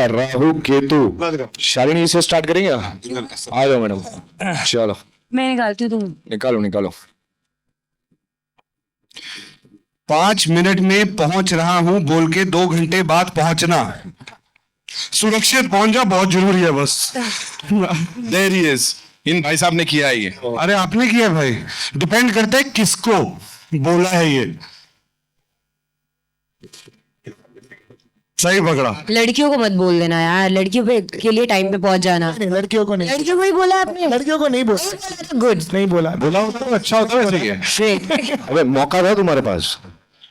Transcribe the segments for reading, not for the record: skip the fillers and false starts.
राहु केतु शालिनी से स्टार्ट करेंगे। आ जाओ मैडम, चलो मैं निकालती हूँ, तुम निकालो निकालो। 5 मिनट में पहुंच रहा हूं बोल के 2 घंटे बाद पहुंचना। सुरक्षित पहुंच जा, बहुत जरूरी है बस। There he is. इन भाई साहब ने किया है ये। अरे आपने किया भाई, डिपेंड करता है किसको बोला है ये। सही पकड़ा। लड़कियों को मत बोल देना यार, लड़कियों के लिए टाइम पे पहुंच जाना। लड़कियों को नहीं, लड़कियों को ही बोला आपने? लड़कियों को नहीं बोला, गुड, नहीं बोला। बोला होता तो अच्छा होता वैसे ये। अबे मौका था तुम्हारे पास,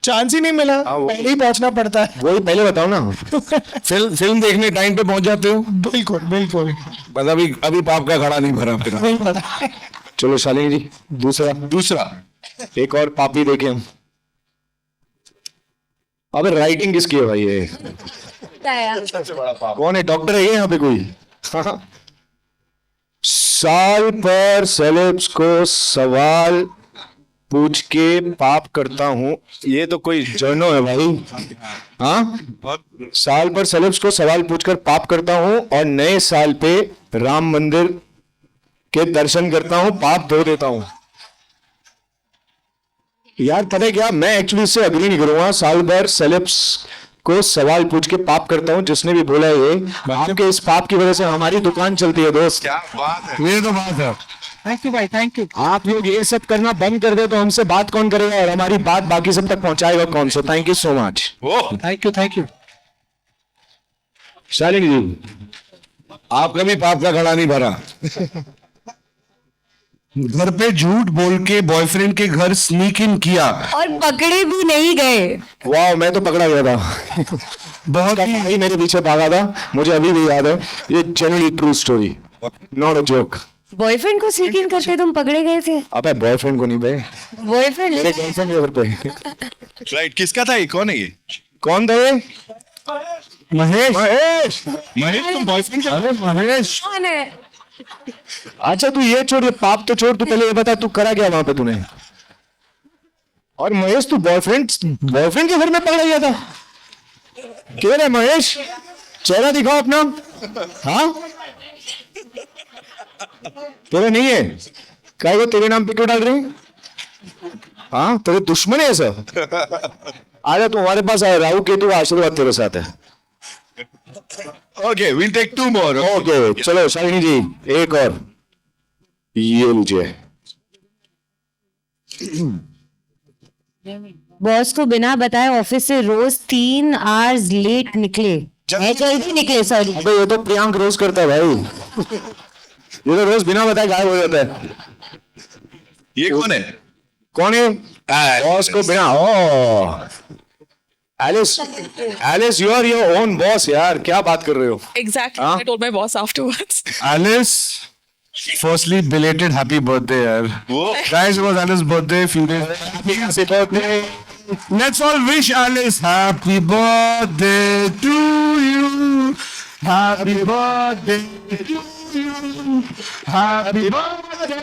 चांस ही नहीं मिला, पहले ही पहुंचना पड़ता है। वही पहले बताओ ना। फिल्म देखने टाइम पे पहुंच जाते हो। बिल्कुल बिल्कुल। बस अभी पाप का घड़ा नहीं भरा फिर। नहीं पता। चलो शालिनी जी, दूसरा एक और पापी देखे हम। अबे राइटिंग किसकी है भाई ये? कौन है, डॉक्टर है ये यहाँ पे कोई? साल पर सेलेब्स को सवाल पूछ के पाप करता हूँ, ये तो कोई जर्नो है भाई। हाँ, साल पर सेलेब्स को सवाल पूछकर पाप करता हूँ और नए साल पे राम मंदिर के दर्शन करता हूँ, पाप धो देता हूँ। यार पता है क्या, मैं एक्चुअली इससे अग्री नहीं करूंगा। साल भर सेलेब्स को सवाल पूछ के पाप करता हूँ, जिसने भी बोला ये, आपके इस पाप की वजह से हमारी दुकान चलती है दोस्त। क्या बात है, ये तो बात है। थैंक यू भाई, थैंक यू। आप लोग ये सब करना बंद कर दे तो हमसे बात कौन करेगा और हमारी बात बाकी सब तक पहुंचाएगा कौन? So thank you so much. Thank you, thank you. Shalini ji, आपका भी पाप का घड़ा नहीं भरा। घर पे झूठ बोल के बॉयफ्रेंड के घर स्नीक इन किया और पकड़े भी नहीं गए। वाह, मैं तो पकड़ा गया था। बहुत ही मेरे पीछे भागा था, मुझे अभी भी याद है। ये generally true story, not a joke. Boyfriend को स्नीक इन करते तुम पकड़े गए थे? अबे बॉयफ्रेंड को नहीं बे, बॉयफ्रेंड मेरे गर्लफ्रेंड के घर पे। राइट, किसका था ये? कौन है ये? कौन था ये? महेश। महेश। महेश तुम बॉयफ्रेंड? अरे महेश, कौन है? अच्छा तू ये छोड़, ये पाप तो छोड़, तू पहले ये बता तू करा क्या वहां पे तूने? और महेश तू बॉयफ्रेंड के घर में पकड़ा गया था? क्यों रे महेश, चेहरा दिखाओ अपना। हाँ तेरे नहीं है, क्या वो तेरे नाम पे क्यों डाल रहे हैं? हाँ तेरे दुश्मन है सब। आजा तू हमारे पास आया, राहु केतु का आशीर्वाद तेरे साथ है। Okay, will take 2 more। Okay चलो शालिनी जी एक और, ये लीजिए। बॉस को बिना बताए ऑफिस से रोज 3 आवर्स लेट निकले। जल्दी निकले, सॉरी। अबे ये तो प्रियांक रोज करता है भाई। ये तो रोज बिना बताए गायब हो जाता है। ये कौन है? कौन है? बॉस को बिना। Oh Alice you are your own boss यार, क्या बात कर रहे हो? Exactly. I told my boss afterwards. Alice, firstly belated happy birthday यार। Guys, it was Alice's birthday few days। Happy birthday। Let's all wish Alice happy birthday to you। Happy birthday to you। Happy birthday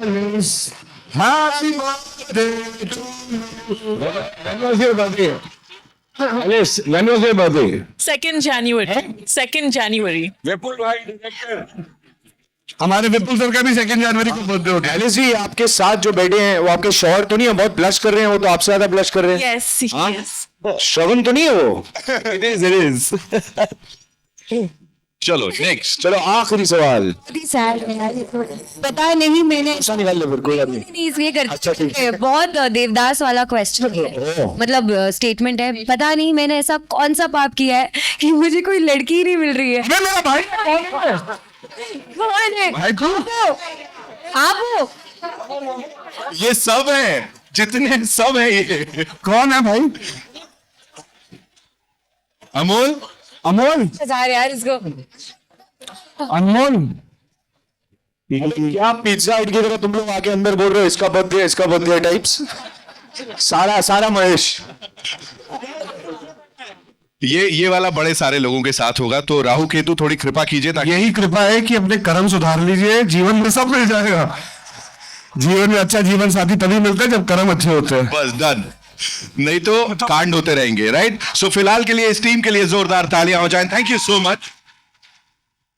Alice। Happy birthday to you। When was your birthday? Alice, when was your birthday? 2nd January. 2nd January. विपुल भाई director. हमारे विपुल sir का भी 2 जनवरी को birthday होता है। Alice जी आपके साथ जो बैठे हैं वो आपके शौहर तो नहीं है? बहुत ब्लश कर रहे हैं वो तो, आपसे ज्यादा ब्लश कर रहे हैं। Yes, yes. श्रवण तो नहीं है वो? It is। चलो नेक्स्ट। चलो आखिरी सवाल। पता नहीं मैंने ऐसा निकाल ले फिर, कोई बात नहीं। इसलिए अच्छा, ठीक करती हूँ। बहुत देवदास वाला क्वेश्चन है, मतलब स्टेटमेंट है। पता नहीं मैंने ऐसा कौन सा पाप किया है कि मुझे कोई लड़की ही नहीं मिल रही है। मैं मेरा भाई कौन है? भाई तू आप हो? ये सब है, जितने सब है ये। कौन है भाई? अमोल। अमोल। यार इसको अनमोल। क्या पिज्जा हट की तरह तुम लोग आके अंदर बोल रहे हो इसका बर्थडे टाइप्स? सारा महेश। ये वाला बड़े सारे लोगों के साथ होगा, तो राहु केतु थोड़ी कृपा कीजिए ताकि। यही कृपा है कि अपने कर्म सुधार लीजिए, जीवन में सब मिल जाएगा। जीवन में अच्छा जीवन साथी तभी मिलता है जब कर्म अच्छे होते हैं। बस डन, नहीं तो कांड होते रहेंगे, राइट? सो फिलहाल के लिए इस टीम के लिए जोरदार तालियां हो जाएं। Thank you so much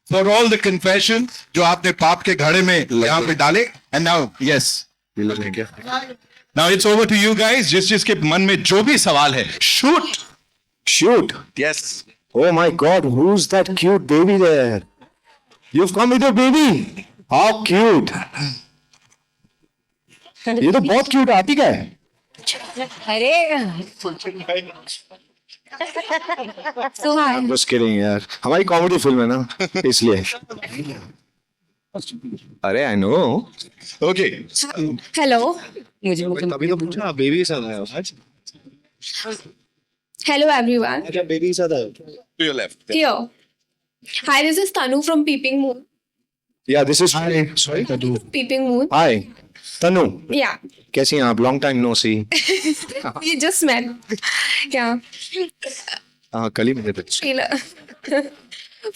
for all the confession जो आपने पाप के घड़े में यहां पे डाले। And now yes, now it's over to you guys. जिसके मन में जो भी सवाल है, shoot. Shoot. Yes, Oh my God, who's that cute baby there? You've come with your baby. How cute. ये तो बहुत क्यूट आती का है। अरे सुहान बस किdding यार, हमारी कॉमेडी फिल्म है ना, इसलिए। अरे आई नो। ओके, हेलो तभी तो पूछा, बेबी के साथ आया आज। Hello everyone. क्या बेबी के साथ आया? To your left. Here. Hi, this is Tanu from Peeping Moon. Yeah, this is sorry Tanu. Peeping Moon. Hi Tanu, Yeah. कैसी हैं आप? Long time no see. We just met. Yeah. हाँ, कल ही मिले थे। Trailer.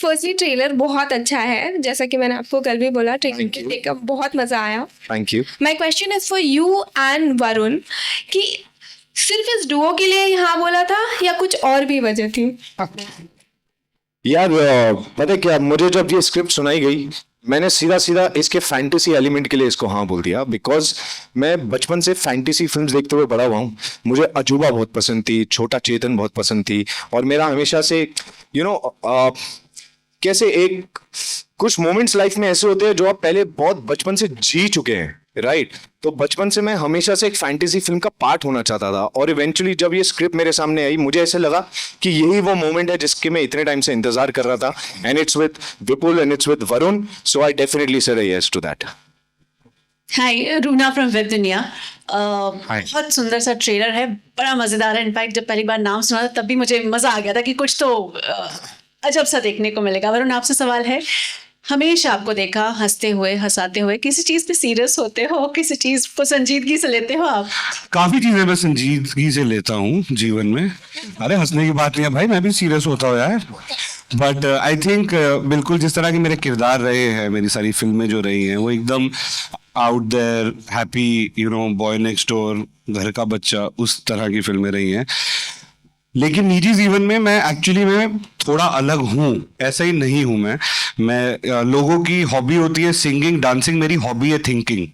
Firstly, ट्रेलर बहुत अच्छा है, जैसा कि मैंने आपको कल भी बोला, ट्रेलर को देखकर बहुत मजा आया। Thank you. My question is for you and Varun कि सिर्फ इस डुओ के लिए यहाँ बोला था या कुछ और भी वजह थी? यार पता है क्या, मुझे जब ये स्क्रिप्ट सुनाई गई, मैंने सीधा सीधा इसके फैंटेसी एलिमेंट के लिए इसको हाँ बोल दिया, बिकॉज मैं बचपन से फैंटेसी फिल्म्स देखते हुए बड़ा हुआ हूँ। मुझे अजूबा बहुत पसंद थी, छोटा चेतन बहुत पसंद थी, और मेरा हमेशा से कैसे एक कुछ मोमेंट्स लाइफ में ऐसे होते हैं जो आप पहले बहुत बचपन से जी चुके हैं, राइट? तो बचपन से मैं हमेशा से एक फैंटेसी फिल्म का पार्ट होना चाहता था, और इवेंचुअली जब ये स्क्रिप्ट मेरे सामने आई, मुझे ऐसे लगा कि यही वो मोमेंट है जिसके मैं इतने टाइम से इंतजार कर रहा था, and it's with Vipul and it's with Varun, so I definitely said yes to that. Hi, Runa from Web Duniya. बहुत सुंदर सा ट्रेलर है, बड़ा मज़ेदार है। इनफैक्ट जब पहली बार नाम सुना था तब भी मुझे मज़ा आ गया था कि कुछ तो अजब सा देखने को मिलेगा। वरुण, आपसे सवाल है, हमेशा आपको देखा हंसते हुए, हंसाते हुए, किसी चीज़ पे सीरियस होते हो, किसी चीज़ को संजीदगी से लेते हो आप? काफी चीजें मैं संजीदगी से लेता हूँ जीवन में। अरे हंसने की बात नहीं है भाई, मैं भी सीरियस होता हूँ यार। बट आई थिंक बिल्कुल जिस तरह के मेरे किरदार रहे हैं, मेरी सारी फिल्में जो रही हैं, वो एकदम out there, happy, boy next door, घर का बच्चा, उस तरह की फिल्में रही हैं। लेकिन निजी जीवन में मैं थोड़ा अलग हूँ, ऐसा ही नहीं हूँ मैं लोगों की हॉबी होती है सिंगिंग, डांसिंग, मेरी हॉबी है thinking.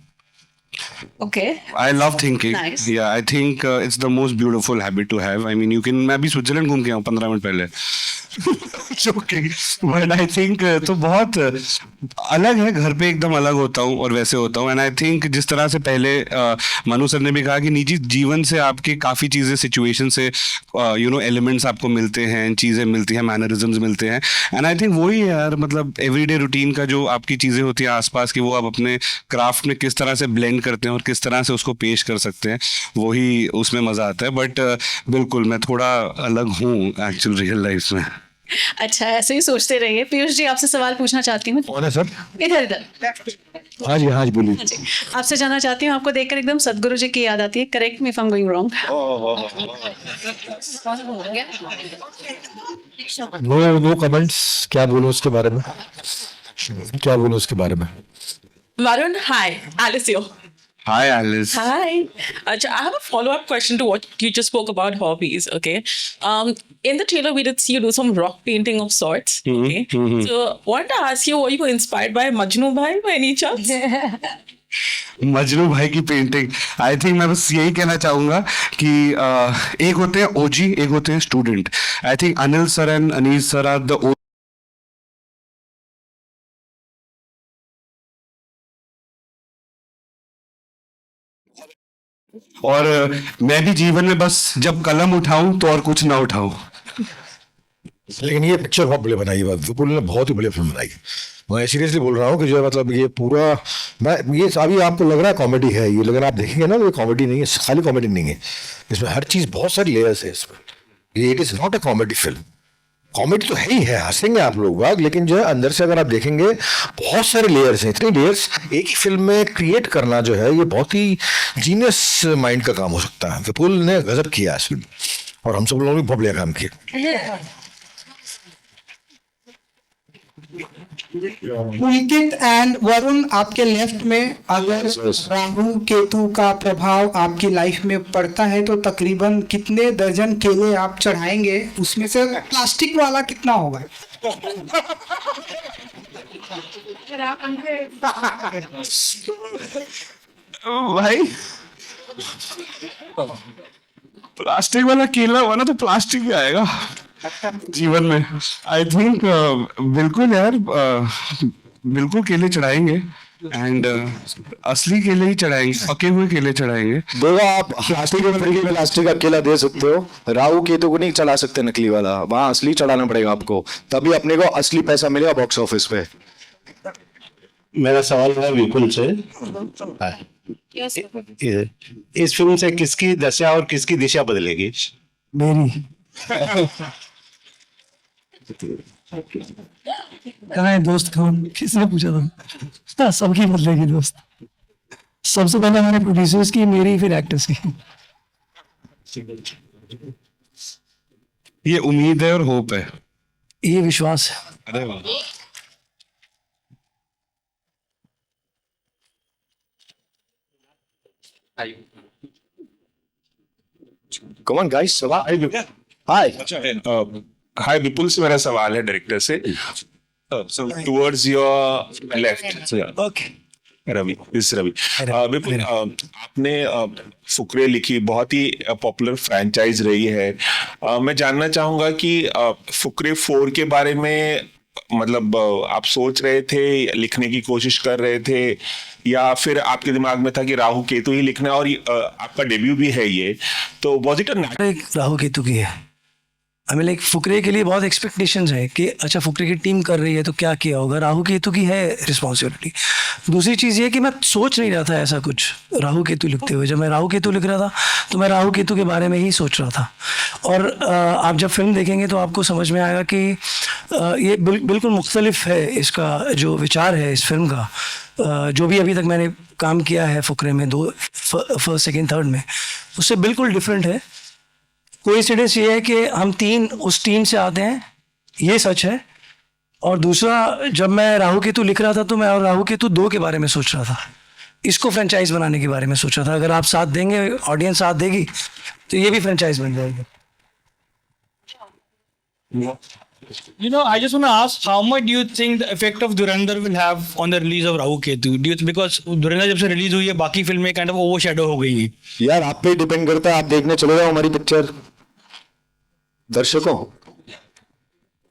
Okay, I love thinking. Nice. Yeah I think it's the most beautiful habit to have. I mean मैं भी स्विट्जरलैंड घूम के आया हूँ 15 मिनट पहले। बट आई थिंक तो बहुत अलग है, घर पे एकदम अलग होता हूँ और वैसे होता हूँ। एंड आई थिंक जिस तरह से पहले मनु सर ने भी कहा कि निजी जीवन से आपके काफ़ी चीज़ें, सिचुएशन से एलिमेंट्स आपको मिलते हैं, चीज़ें मिलती हैं, मैनरिज्म्स मिलते हैं। एंड आई थिंक वही है यार, मतलब एवरीडे रूटीन का जो आपकी चीज़ें होती हैं आसपास की, वो आप अपने क्राफ्ट में किस तरह से ब्लेंड करते हैं और किस तरह से उसको पेश कर सकते हैं, वही उसमें मज़ा आता है। बट बिल्कुल मैं थोड़ा अलग हूँ एक्चुअल रियल लाइफ में। अच्छा, ऐसे ही सोचते रहिए। पीयूष जी, आपसे सवाल पूछना चाहती हूँ। कौन है सर? इधर इधर। हाँ जी बोलिए। हाँ जी, आपसे जानना चाहती हूँ, आपको देखकर एकदम सदगुरु जी की याद आती है। Correct me if I am going wrong. No comments. क्या बोलूं उसके बारे में, Varun, hi. Alice here. Hi Alice. Hi. I have a follow-up question to what you just spoke about hobbies, okay? In the trailer, we did see you do some rock painting of sorts, okay? So, wanted to ask you, were you inspired by Majnu Bhai by any chance? Majnu भाई की painting, I think मैं बस यही कहना चाहूंगा कि एक होते हैं ओजी, एक होते हैं student. I think Anil sir and Anees sir are the और मैं भी जीवन में बस जब कलम उठाऊं तो और कुछ ना उठाऊं। लेकिन ये पिक्चर बहुत बढ़िया बनाई है, विपुल ने बहुत ही बढ़िया फिल्म बनाई है। मैं सीरियसली बोल रहा हूँ कि जो है मतलब ये पूरा, मैं ये अभी आपको लग रहा है कॉमेडी है ये, लेकिन आप देखेंगे ना तो ये कॉमेडी नहीं है, खाली कॉमेडी नहीं है, इसमें हर चीज़, बहुत सारी लेयर्स है इसमें। ये it is not a comedy film. Comedy तो है ही है, हंसेंगे आप लोग बाग, लेकिन जो है अंदर से अगर आप देखेंगे बहुत सारे लेयर्स हैं। इतनी लेयर्स एक ही फिल्म में क्रिएट करना जो है ये बहुत ही जीनियस माइंड का काम हो सकता है। विपुल ने गजब किया इस फिल्म, और हम सब लोगों ने बहुत बढ़िया काम किया। पुलकित एंड वरुण आपके लेफ्ट में, अगर राहु केतु का प्रभाव आपकी लाइफ में पड़ता है तो तकरीबन कितने दर्जन केले आप चढ़ाएंगे, उसमें से प्लास्टिक वाला कितना होगा? भाई प्लास्टिक वाला केला हुआ ना तो प्लास्टिक ही आएगा जीवन में। आई थिंक बिल्कुल यार, बिल्कुल केले चढ़ाएंगे एंड असली केले ही चढ़ाएंगे, पके हुए केले चढ़ाएंगे। देखो आप प्लास्टिक के तरीके में प्लास्टिक का केला दे सकते हो, राहु केतु को नहीं चला सकते नकली वाला, वहां असली चढ़ाना पड़ेगा आपको, तभी अपने को असली पैसा मिलेगा बॉक्स ऑफिस पे। मेरा सवाल है विपुल से। इस फिल्म से किसकी दशा और किसकी दिशा बदलेगी? मेरी। कहाँ है दोस्त? कौन, किसने पूछा था? सबकी बदलेगी दोस्त। सबसे पहले हमारे प्रोड्यूसर्स की, मेरी, फिर एक्टर्स की। ये उम्मीद है और होप है, ये विश्वास है। अरे वाह। Come on guys, सवाल। हाय। हाय विपुल से मेरा सवाल है डायरेक्टर से। Towards your left okay. Ravi, this Ravi. Vipul, आपने फुकरे लिखी, बहुत ही पॉपुलर फ्रैंचाइज रही है। मैं जानना चाहूंगा कि फुकरे 4 के बारे में मतलब आप सोच रहे थे, लिखने की कोशिश कर रहे थे, या फिर आपके दिमाग में था कि राहु केतु ही लिखना है, और आपका डेब्यू भी है ये, तो was it a Rahu Ketu की है। हमें लाइक फुकरे के लिए बहुत एक्सपेक्टेशंस है कि अच्छा फुकरे की टीम कर रही है तो क्या किया होगा, राहु केतु की है रिस्पॉन्सिबिलिटी। दूसरी चीज़ ये कि मैं सोच नहीं रहा था ऐसा कुछ राहु केतु लिखते हुए। जब मैं राहु केतु लिख रहा था तो मैं राहु केतु के बारे में ही सोच रहा था। और आप जब फिल्म देखेंगे तो आपको समझ में आएगा कि ये बिल्कुल मुख्तलिफ है इसका जो विचार है इस फिल्म का। जो भी अभी तक मैंने काम किया है फुकरे में, 2 फर्स्ट सेकेंड थर्ड में, उससे बिल्कुल डिफरेंट है। कोइंसिडेंस ये है कि हम 3 उस टीम से आते हैं, ये सच है। और दूसरा, जब मैं राहु केतु लिख रहा था तो मैं और राहु केतु 2 के बारे में सोच रहा था, इसको फ्रेंचाइज बनाने के बारे में सोच रहा था। अगर आप साथ देंगे, ऑडियंस साथ देगी, तो ये भी फ्रेंचाइज बन जाएगी। You know, I just want to ask, how much do you think the effect of Dhurandhar will have on the release of Rahu Ketu? Because Dhurandhar जब से रिलीज हुई है, बाकी फिल्में kind of overshadow हो गई हैं। यार आप पे डिपेंड करता है, आप देखने चले जाओ हमारी पिक्चर। दर्शकों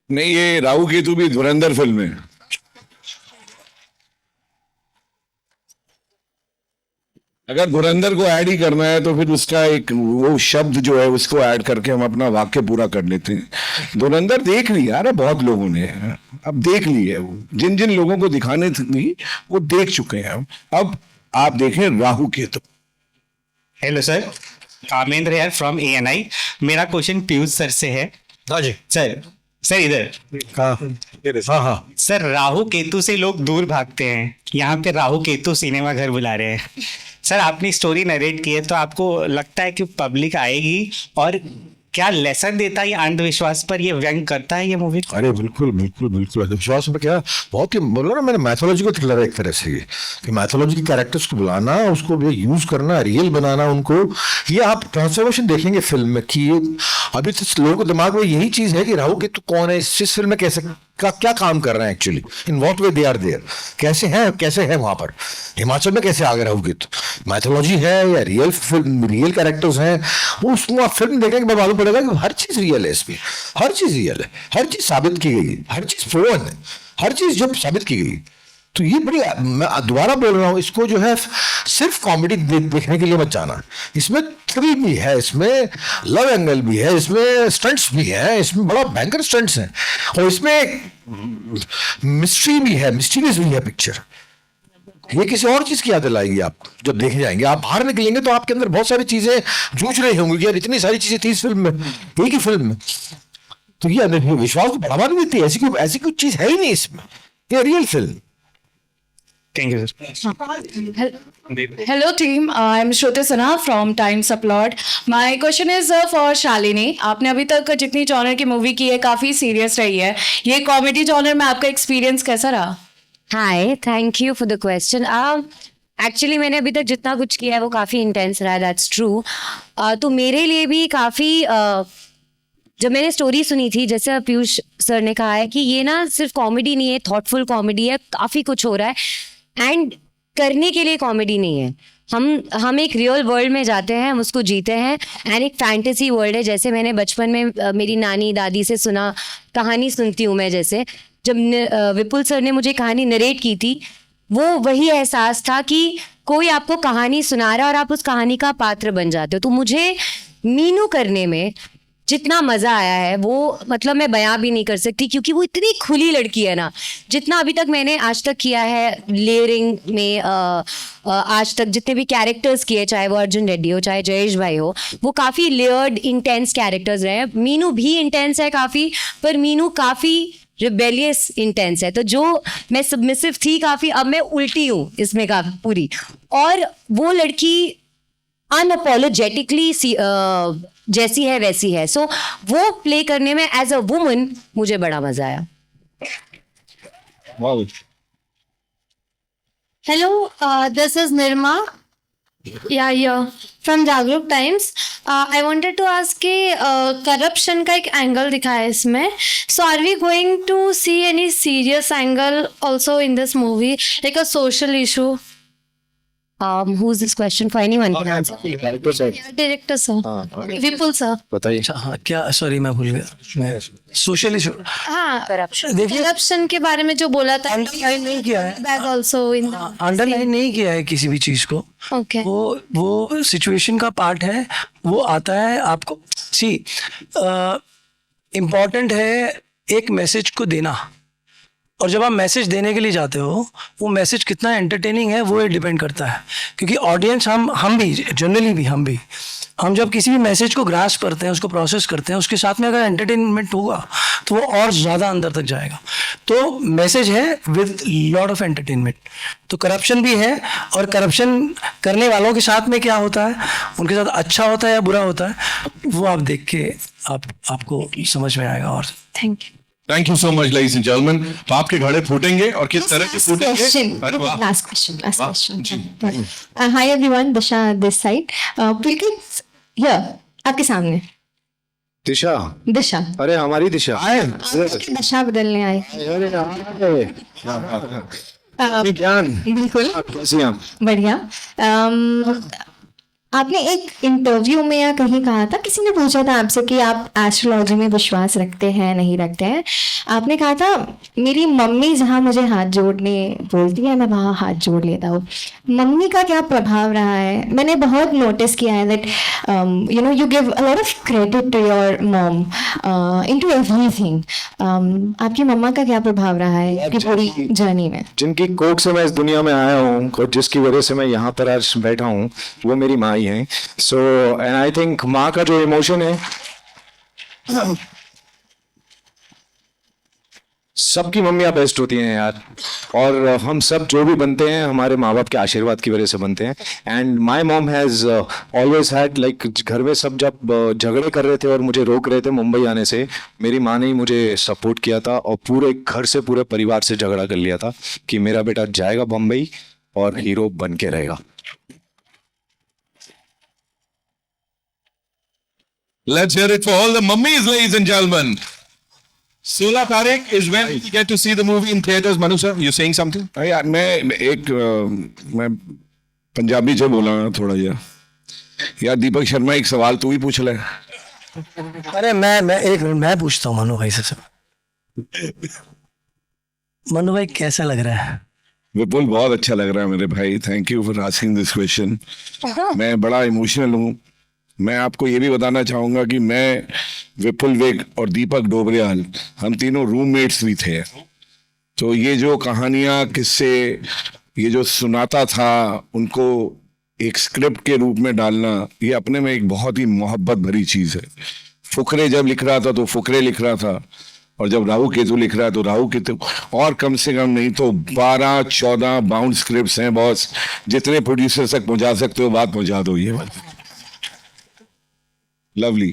नहीं, ये राहु केतु भी धुरंधर फिल्म है। अगर धुरंधर को ऐड ही करना है तो फिर उसका एक वो शब्द जो है उसको ऐड करके हम अपना वाक्य पूरा कर लेते हैं। धुरंधर देख लिया यार बहुत लोगों ने, अब देख ली है, वो जिन जिन लोगों को दिखाने थी वो देख चुके हैं। अब आप देखें राहु केतु। हेलो सर, कामेंद्र यार फ्रॉम ANI। मेरा क्वेश्चन पीयूष सर से है। हाँ जी सर इधर। हाँ सर, राहु केतु से लोग दूर भागते हैं, यहाँ पे राहु केतु सिनेमा घर बुला रहे हैं। सर आपने स्टोरी नरेट की है तो आपको लगता है कि पब्लिक आएगी, और क्या लेसन देता है ये अंधविश्वास पर, ये व्यंग करता है ये मूवी? अरे बिल्कुल बिल्कुल बिल्कुल अंधविश्वास में क्या, बहुत ही बोलो ना, मैंने मैथोलॉजी को थ्रिलर एक तरह से कि मैथोलॉजी के कैरेक्टर्स को बुलाना, उसको भी यूज करना, रियल बनाना उनको। ये आप ट्रांसफॉर्मेशन देखेंगे फिल्म में कि ये अभी तो लोगों के दिमाग में यही चीज है कि राहु केतु कौन है, इस फिल्म में कैसे क्या काम कर रहे हैं, actually in what way they are there, कैसे है वहां पर, हिमाचल में कैसे आ गए राहु केतु, मैथोलॉजी है या रियल कैरेक्टर्स हैं, वो उसको आप फिल्म देखेंगे मैं मालूम पड़ेगा कि हर चीज रियल है इसमें, हर चीज रियल है, हर चीज साबित की गई, हर चीज प्रूवन है, हर चीज जो साबित की गई। तो ये बड़ी, मैं दोबारा बोल रहा हूँ, इसको जो है सिर्फ कॉमेडी देखने के लिए मत जाना, इसमें थ्रिल भी है, इसमें लव एंगल भी है, इसमें स्टंट्स भी हैं, इसमें बड़ा भयंकर स्टंट्स हैं, और इसमें मिस्ट्री भी है, मिस्टीरियस भी है पिक्चर। ये किसी और चीज की याद दिलाएगी आप जब देखे जाएंगे। आप बाहर निकलेंगे तो आपके अंदर बहुत सारी चीजें जूझ रही होंगी, यार इतनी सारी चीजें थी इस फिल्म में, एक ही फिल्म में, तो ये विश्वास को बढ़ावा नहीं देती, ऐसी कोई चीज है ही नहीं इसमें, ये real film. Thank you sir. Hello team, I'm Shruti Sinha from Times Upload. My question is for Shalini. आपने अभी तक जितनी जॉनर की मूवी की है काफ़ी सीरियस रही है. ये कॉमेडी जॉनर में आपका एक्सपीरियंस कैसा रहा? Hi, thank you for the question. Actually मैंने अभी तक जितना कुछ किया है वो काफ़ी इंटेंस रहा है, दैट्स ट्रू. तो मेरे लिए भी काफ़ी जब मैंने स्टोरी सुनी थी, जैसे पीयूष सर ने कहा है कि ये ना सिर्फ कॉमेडी नहीं है, थॉटफुल कॉमेडी है, काफ़ी कुछ हो रहा है एंड करने के लिए कॉमेडी नहीं है. हम एक रियल वर्ल्ड में जाते हैं, हम उसको जीते हैं एंड एक फैंटेसी वर्ल्ड है. जैसे मैंने बचपन में मेरी नानी दादी से सुना, कहानी सुनती हूँ मैं, जैसे जब विपुल सर ने मुझे कहानी नरेट की थी, वो वही एहसास था कि कोई आपको कहानी सुना रहा है और आप उस कहानी का पात्र बन जाते हो. तो मुझे मीनू करने में जितना मज़ा आया है वो मतलब मैं बयां भी नहीं कर सकती, क्योंकि वो इतनी खुली लड़की है ना. जितना अभी तक मैंने आज तक किया है लेयरिंग में, आज तक जितने भी कैरेक्टर्स किए, चाहे वो अर्जुन रेड्डी हो, चाहे जयेश भाई हो, वो काफ़ी लेयर्ड इंटेंस कैरेक्टर्स रहे हैं. मीनू भी इंटेंस है काफ़ी, पर मीनू काफ़ी रिबेलियस इंटेंस है. तो जो मैं सबमिसिव थी काफ़ी, अब मैं उल्टी हूँ इसमें काफ़ी पूरी. और वो लड़की अनअपोलोजेटिकली जैसी है वैसी है. सो वो प्ले करने में एज अ वुमन मुझे बड़ा मजा आया. Hello, this is Nirma. Yeah, from Jagruk Times. I wanted to ask कि corruption का एक angle दिखा है इसमें. So are we going to see any serious angle also in this movie, like a social issue? Who's this question for? Anyone can answer. Director sir, Vipul sir. बताइए. हाँ, क्या, sorry मैं भूल गया. मैं सोशल इशू, हाँ, देखिए corruption के बारे में जो बोला था, अंडरलाइन नहीं किया है, बैग ऑल्सो इन अंडरलाइन नहीं किया है किसी भी चीज को. ओके, वो सिचुएशन का पार्ट है, वो आता है आपको. सी इम्पॉर्टेंट है एक मैसेज को देना, और जब आप मैसेज देने के लिए जाते हो, वो मैसेज कितना एंटरटेनिंग है वो डिपेंड करता है. क्योंकि ऑडियंस, हम भी जनरली भी हम जब किसी भी मैसेज को ग्रास्प करते हैं, उसको प्रोसेस करते हैं, उसके साथ में अगर एंटरटेनमेंट होगा तो वो और ज़्यादा अंदर तक जाएगा. तो मैसेज है विद लॉट ऑफ एंटरटेनमेंट. तो करप्शन भी है, और करप्शन करने वालों के साथ में क्या होता है, उनके साथ अच्छा होता है या बुरा होता है, वो आप देख के आपको समझ में आएगा. और thank you. Thank you so much ladies and gentleman. पाप के घड़े फूटेंगे और किस तरह के फूटेंगे? Last question. Hi everyone, Disha this side. Please, here, आपके सामने. दिशा. अरे हमारी दिशा. दशा बदलने आए. ज्ञान. बिल्कुल. कैसे हैं? बढ़िया. आपने एक इंटरव्यू में या कहीं कहा था, किसी ने पूछा था आपसे कि आप एस्ट्रोलॉजी में विश्वास रखते हैं नहीं रखते हैं. आपने कहा था मेरी मम्मी जहाँ मुझे हाथ जोड़ने बोलती है मैं वहाँ हाथ जोड़ लेता हूँ. मम्मी का क्या प्रभाव रहा है? मैंने बहुत नोटिस किया है that you give a lot of credit to your mom into everything. आपकी मम्मा का क्या प्रभाव रहा है आपकी पूरी जर्नी में? जिनकी कोख से मैं इस दुनिया में आया हूँ और जिसकी वजह से मैं यहाँ पर आज बैठा हूँ, वो मेरी माँ ही है. सो एंड आई थिंक माँ का जो इमोशन है, सबकी मम्मियाँ बेस्ट होती हैं यार. और हम सब जो भी बनते हैं हमारे माँ बाप के आशीर्वाद की वजह से बनते हैं. And my mom has always had like, घर में सब जब झगड़े कर रहे थे और मुझे रोक रहे थे मुंबई आने से, मेरी माँ ने ही मुझे सपोर्ट किया था और पूरे घर से, पूरे परिवार से झगड़ा कर लिया था कि मेरा बेटा जाएगा बम्बई और हीरो बन के रहेगा. Let's hear it for all the mummies, ladies and gentlemen. 16 तारीख is when we get to see the movie in theaters. Manu sir, you saying something? यार मैं पंजाबी से बोला थोड़ा यार. दीपक शर्मा, एक सवाल तू ही पूछ ले. अरे मैं एक मिनट मैं पूछता हूँ मनु भाई से. मनु भाई कैसा लग रहा है? विपुल, बहुत अच्छा लग रहा है मेरे भाई. Thank you for asking this question. मैं बड़ा इमोशनल हूँ. मैं आपको ये भी बताना चाहूँगा कि मैं, विपुल वेग और दीपक डोबरियाल, हम तीनों रूममेट्स भी थे. तो ये जो कहानियाँ, किस्से, ये जो सुनाता था, उनको एक स्क्रिप्ट के रूप में डालना, ये अपने में एक बहुत ही मोहब्बत भरी चीज़ है. फुकरे जब लिख रहा था तो फुकरे लिख रहा था, और जब राहु केतु लिख रहा है तो राहु केतु, और कम से कम नहीं तो 12-14 बाउंड स्क्रिप्ट्स हैं बॉस, जितने प्रोड्यूसर तक पहुंचा सकते हो बात पहुंचा दो। ये lovely,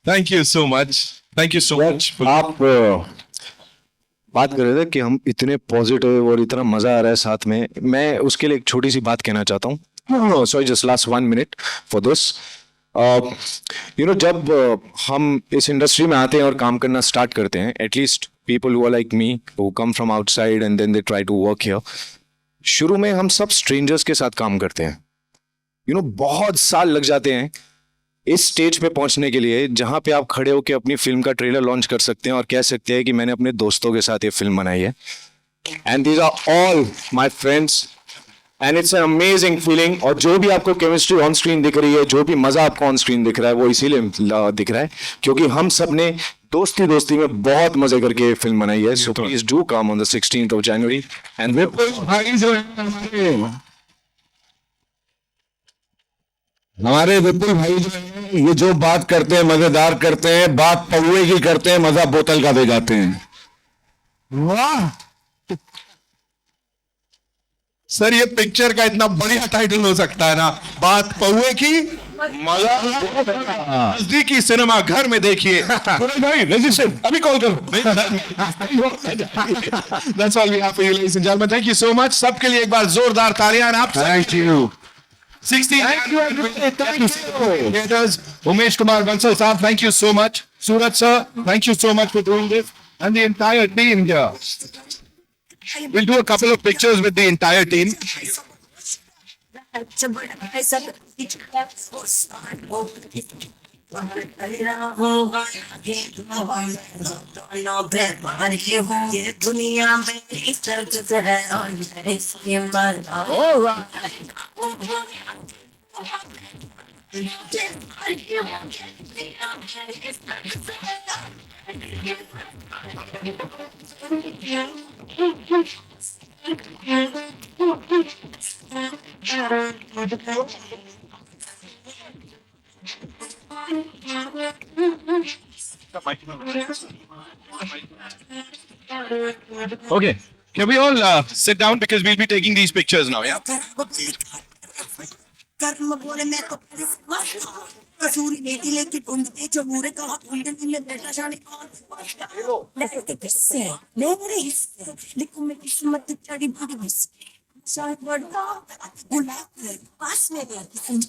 thank you so much, thank you so much. आप बात कर रहे थे कि हम इतने पॉजिटिव और इतना मजा आ रहा है साथ में, मैं उसके लिए एक छोटी सी बात कहना चाहता हूँ। Sorry, just last 1 minute for this. जब हम इस इंडस्ट्री में आते हैं और काम करना स्टार्ट करते हैं, at least people who are like me who come from outside and then they try to work here, शुरू में हम सब स्ट्रेंजर्स के साथ काम करते हैं। बहुत साल लग जाते हैं इस स्टेज पे पहुंचने के लिए जहां पे आप खड़े होकर अपनी फिल्म का ट्रेलर लॉन्च कर सकते हैं और कह सकते हैं कि मैंने अपने दोस्तों के साथ ये फिल्म बनाई है। And these are all my friends and it's an amazing feeling. और जो भी आपको केमिस्ट्री ऑन स्क्रीन दिख रही है, जो भी मजा आपको ऑन स्क्रीन दिख रहा है, वो इसीलिए दिख रहा है क्योंकि हम सब ने दोस्ती में बहुत मजे करके ये फिल्म बनाई है। So please do come on the 16th of January। And हमारे विपुल भाई जो है ये जो बात करते हैं मजेदार करते हैं, बात पौवे की करते हैं, मजा बोतल का दे जाते हैं। वाह सर, ये पिक्चर का इतना बढ़िया टाइटल हो सकता है ना, बात पौवे की मजा नजदीकी सिनेमा घर में देखिए। भाई रजिस्टर अभी कॉल करो। That's all we have for you, ladies and gentlemen. Thank you so much। सबके लिए एक बार जोरदार तालियां। आप thank you. 16 Umesh Kumar Bansal sir, thank you so much. Suraj sir, thank you so much for doing this, and the entire team here. We'll do a couple of pictures with the entire team. All Okay, can we all sit down because we'll be taking these pictures now, yeah? कर्म बोले मैं तो कसूरी बेटी लेके ढूंढते जो मुरे का हाथ ढूंढने मिले बेटा जाने कौन लेके किससे मेरे हिस्से लिखूं मैं किस्मत चढ़ी बड़ी हिस्से शायद बड़ा गुलाब है पास में गया किस्मत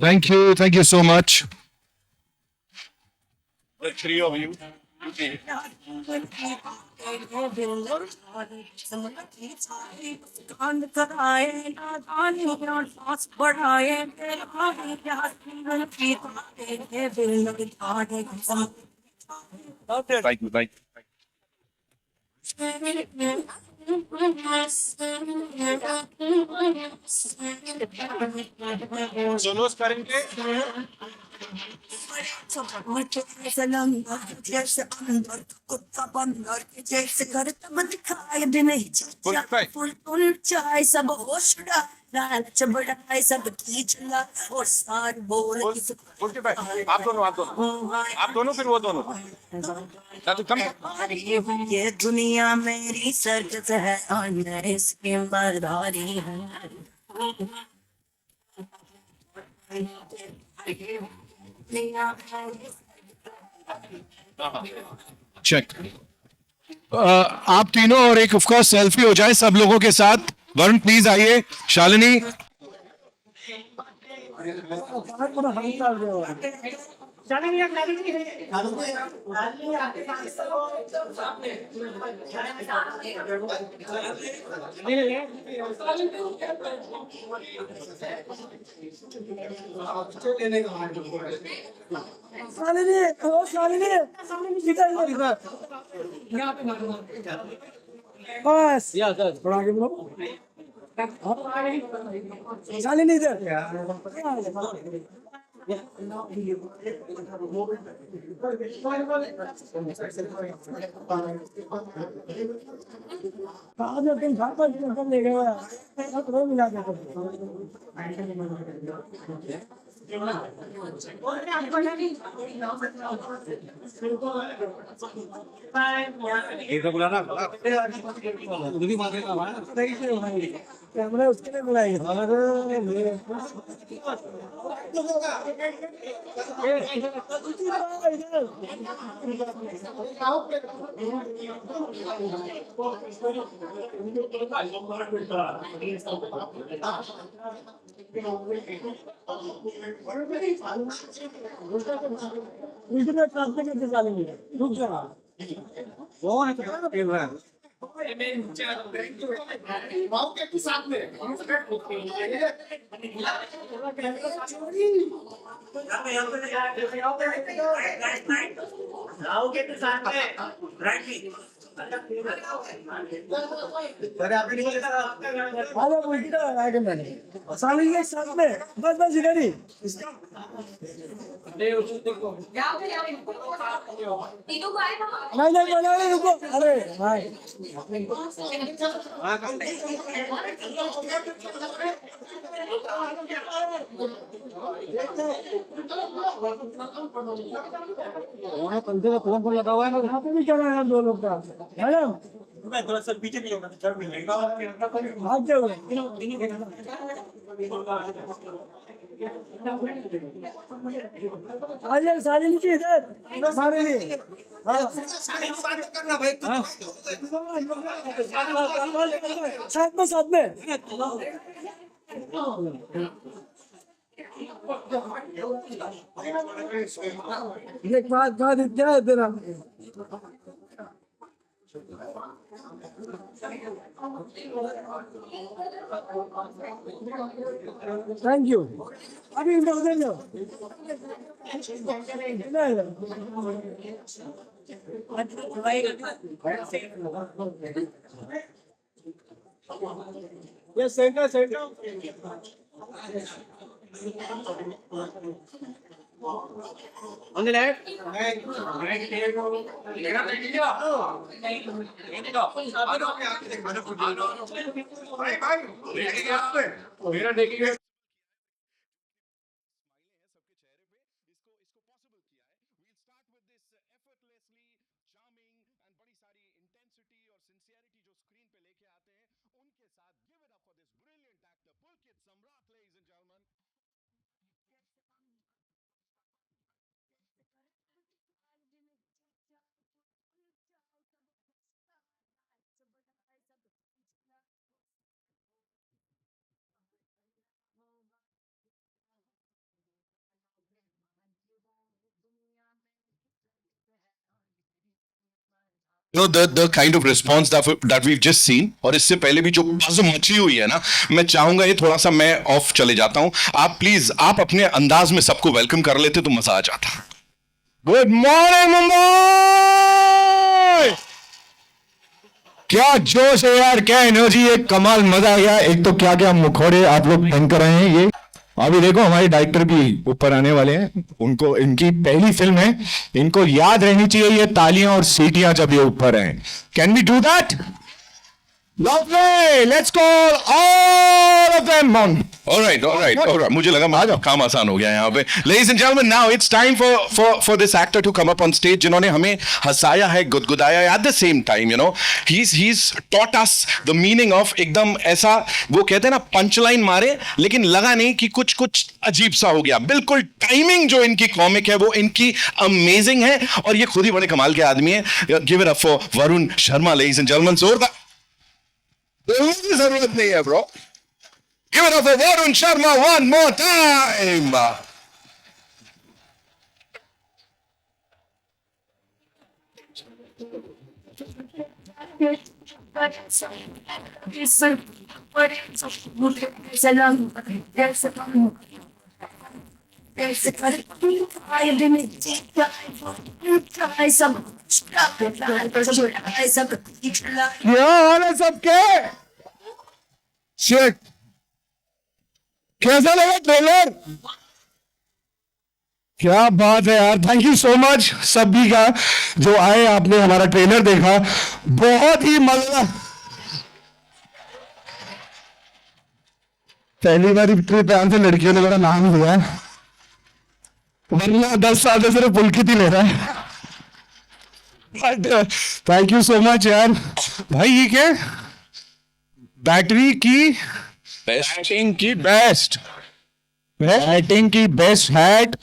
Thank you so much. The three of you. Thank you. Sonos करेंगे जैसे अंदर कुत्ता बंदर के जैसे घर तब दिखाई भी नहीं फुल चाय सब होश लालच बढ़ाए सब की चला और सार बोल आप दोनों फिर वो दोनों ये दुनिया मेरी सर्कस है और इसकी मर्दारी है चेक आप तीनों और एक ऑफ कोर्स सेल्फी हो जाए सब लोगों के साथ। वरुण प्लीज आइए, शालिनी बस थोड़ा आगे बोलो शालिनी इधर कैमरा उसके लिए बुलाएंगे रुक जा वो है तो खेल रहा है साथ में बस बस इधर ही नहीं बना रहे रुको अरे भाई पंखे का फोन लगा हुआ है ना यहाँ पे भी चला है 2 लोग का मैडम मैं थोड़ा सा पीछे नहीं होगा भाग जाओ आज सारे नीचे इधर सारे नहीं साथ में एक बात क्या है तेरा थैंक यू अभी उधर जाओ ये centre on the left the kind of response that we've just seen और इससे पहले भी जो बज़ मची हुई है ना, मैं चाहूंगा ये थोड़ा सा मैं ऑफ चले जाता हूं, आप प्लीज आप अपने अंदाज में सबको वेलकम कर लेते तो मजा आ जाता। गुड मॉर्निंग मुंबई, क्या जोश है यार, क्या एनर्जी है, कमाल मजा आ गया। एक तो क्या क्या मुखौड़े आप लोग पहन कर आए हैं। ये अभी देखो हमारे डायरेक्टर भी ऊपर आने वाले हैं, उनको इनकी पहली फिल्म है, इनको याद रहनी चाहिए ये तालियां और सीटियां जब ये ऊपर हैं। Can we do that? Lovely! Let's call all of them on. All right. मुझे लगा काम आसान हो गया यहाँ पे। Ladies and gentlemen, now it's time for this actor to come up on stage, जिन्होंने हमें हंसाया है, गुदगुदाया है, at the same time, you know, he's taught us the meaning of एकदम ऐसा, वो कहते हैं ना पंचलाइन मारे, लेकिन लगा नहीं कि कुछ अजीब सा हो गया। बिल्कुल टाइमिंग जो इनकी कॉमिक है वो इनकी अमेजिंग है, और ये खुद ही बड़े कमाल के आदमी है। Give it up for Varun Sharma, ladies and gentlemen. जोरदार जरूरत नहीं है bro. Give it up for Varun Sharma one more time. क्या हाल है सबके? शिट, कैसा लगा ट्रेलर? क्या बात है यार, थैंक यू सो मच सभी का जो आए, आपने हमारा ट्रेलर देखा, बहुत ही मजा। पहली बार इतने प्यार से लड़कियों ने मेरा नाम लिया है, वरना 10 साल से सिर्फ पुलकित ही ले रहा है। But thank you so much यार। भाई ये क्या, बैटरी की बैटिंग की बेस्ट, बैटिंग की बेस्ट हैट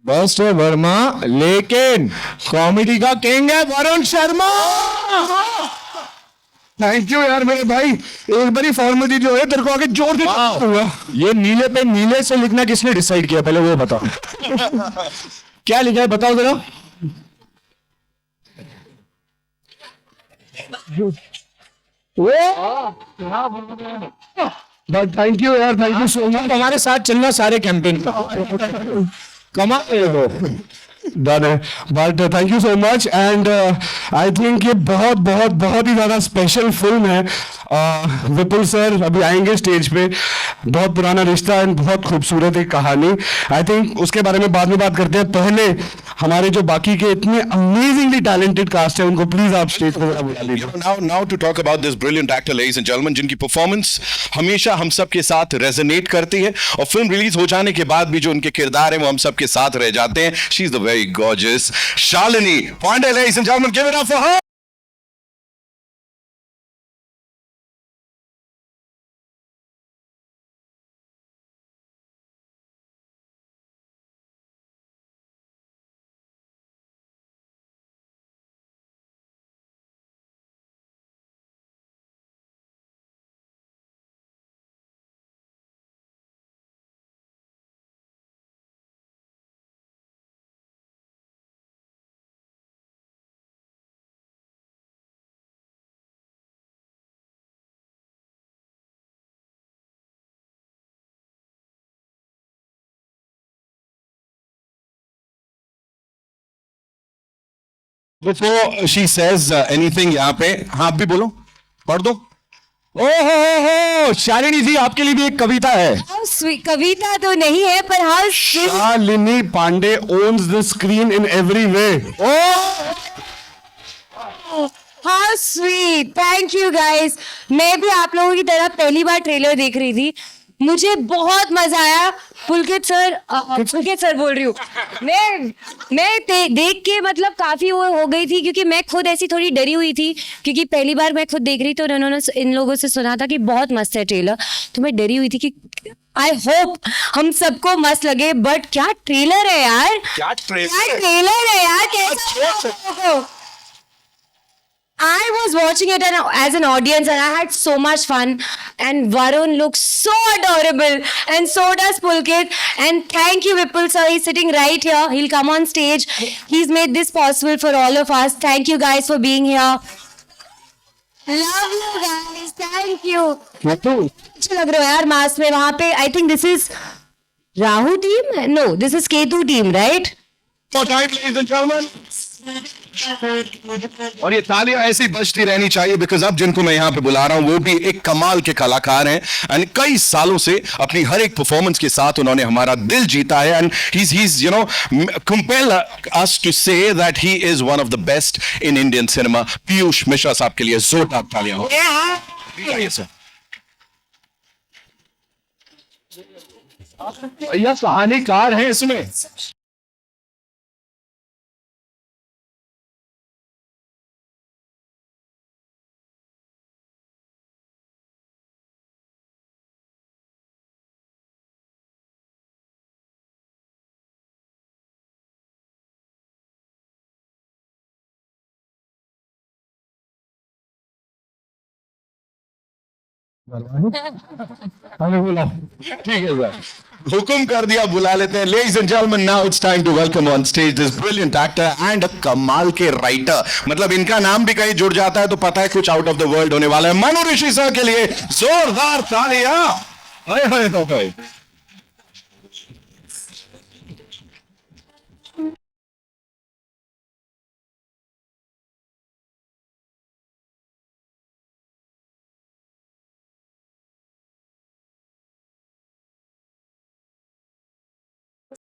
बेस्ट है वर्मा, लेकिन कॉमेडी का किंग है वरुण शर्मा। थैंक यू यार मेरे भाई, एक बारी फॉर्मेलिटी जो है तेरे को आगे जोर से हुआ। ये नीले पे नीले से लिखना किसने डिसाइड किया, पहले वो बताओ। क्या लिखा है बताओ जरा। बट थैंक यू यार, थैंक यू सो मच। हमारे साथ चलना सारे कैंपेन कमाल हो। डन है, but thank you so much and I think ये बहुत बहुत बहुत ही ज़्यादा स्पेशल फिल्म है। विपुल सर अभी आएंगे स्टेज पे, बहुत पुराना रिश्ता एंड बहुत खूबसूरत एक कहानी, आई थिंक उसके बारे में बाद में बात करते हैं। पहले हमारे जो बाकी के इतने अमेजिंगली टैलेंटेड कास्ट है उनको प्लीज आप स्टेज पे बुला लीजिए। Now to talk about this brilliant actor, ladies and gentlemen, जिनकी परफॉर्मेंस हमेशा हम सब के साथ रेजोनेट करती है और फिल्म रिलीज हो जाने के बाद भी जो उनके किरदार हैं वो हम सब के साथ रह जाते हैं। She is the very gorgeous Shalini Pandey, ladies and gentlemen, give it up for her. Before she says anything, यहाँ पे हाँ आप भी बोलो, पढ़ दो। ओहो शालिनी जी, आपके लिए भी एक कविता है। कविता तो नहीं है पर हाँ Shalini Pandey owns the screen in every way. हाँ स्वीट, थैंक यू गाइस। मैं भी आप लोगों की तरह पहली बार ट्रेलर देख रही थी, मुझे बहुत मजा आया। पुलकित सर बोल रही हूँ मैं देख के मतलब काफी वो हो गई थी, क्योंकि मैं खुद ऐसी थोड़ी डरी हुई थी, क्योंकि पहली बार मैं खुद देख रही थी और उन्होंने इन लोगों से सुना था कि बहुत मस्त है ट्रेलर, तो मैं डरी हुई थी कि आई होप हम सबको मस्त लगे। बट क्या ट्रेलर है यार, क्या ट्रेलर है यार, कैसा I was watching it as an audience and I had so much fun, and Varun looks so adorable and so does Pulkit, and thank you Vipul sir, he's sitting right here, he'll come on stage, he's made this possible for all of us. Thank you guys for being here. Love you guys, thank you. अच्छा लग रहा है यार mask में वहाँ पे। I think this is Rahu team, no this is Ketu team, right? More time, ladies and gentlemen. और ये तालियां ऐसे ही बजती रहनी चाहिए, बिकॉज अब जिनको मैं यहाँ पे बुला रहा हूँ वो भी एक कमाल के कलाकार हैं एंड कई सालों से अपनी हर एक परफॉर्मेंस के साथ उन्होंने हमारा दिल जीता है and he's you know compel us to say that he is one of the best in Indian cinema. Piyush Mishra साहब के लिए जोरदार तालियां हो। भैया कहानीकार है इसमें। ठीक है सर, हुक्म कर दिया, बुला लेते हैं। Ladies and gentlemen, now it's time to welcome on stage this brilliant actor and a कमाल के राइटर, मतलब इनका नाम भी कहीं जुड़ जाता है तो पता है कुछ आउट ऑफ द वर्ल्ड होने वाला है। मनु ऋषि सर के लिए जोरदार तालियां।